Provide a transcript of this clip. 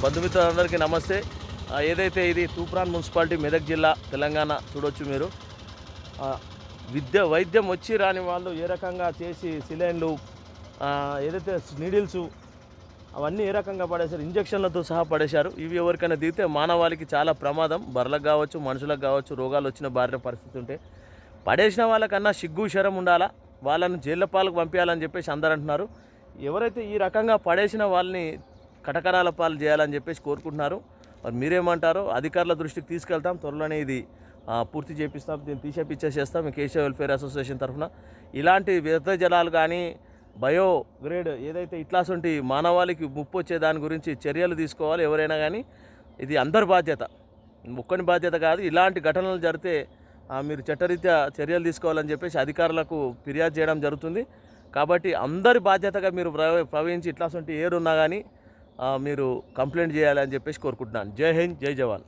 బంధుమిత్రులందరికీ నమస్తే. ఏదైతే ఇది తూప్రాన్ మున్సిపాలిటీ మెదక్ జిల్లా తెలంగాణ చూడొచ్చు మీరు. ఆహ్, వైద్యం వచ్చి రాని వాళ్ళు ఏ రకంగా చేసి సిలైన్లు ఏదైతే నీడిల్సు అవన్నీ ఏ రకంగా పడేశారు, ఇంజెక్షన్లతో సహా పడేశారు. ఇవి ఎవరికైనా దిగితే మానవాళికి చాలా ప్రమాదం. బర్రెలకు కావచ్చు, మనుషులకు కావచ్చు, రోగాలు వచ్చిన బారిన పరిస్థితి ఉంటే పడేసిన వాళ్ళకన్నా సిగ్గు శరం ఉండాలా, వాళ్ళను జైళ్ళ పాలకు పంపించాలని చెప్పేసి అందరూ అంటున్నారు. ఎవరైతే ఈ రకంగా పడేసిన వాళ్ళని కటకరాల పాలు చేయాలని చెప్పేసి కోరుకుంటున్నారు. మరి మీరేమంటారో అధికారుల దృష్టికి తీసుకెళ్తాం. త్వరలోనే ఇది పూర్తి చేపిస్తాం, దీన్ని తీసేపిచ్చేసేస్తాం. కేశవ వెల్ఫేర్ అసోసియేషన్ తరఫున ఇలాంటి వ్యర్థ జలాలు కానీ బయోగ్రేడ్ ఏదైతే ఇట్లాంటి మానవాళికి ముప్పు వచ్చే దాని గురించి చర్యలు తీసుకోవాలి ఎవరైనా కానీ. ఇది అందరి బాధ్యత, ఒక్కని బాధ్యత కాదు. ఇలాంటి ఘటనలు జరిగితే మీరు చట్టరీత్యా చర్యలు తీసుకోవాలని చెప్పేసి అధికారులకు ఫిర్యాదు చేయడం జరుగుతుంది. కాబట్టి అందరి బాధ్యతగా మీరు ప్రవహించి ఇట్లాంటి ఏరున్నా కానీ మీరు కంప్లైంట్ చేయాలని చెప్పేసి కోరుకుంటున్నాను. జై హింద్, జై జవాన్.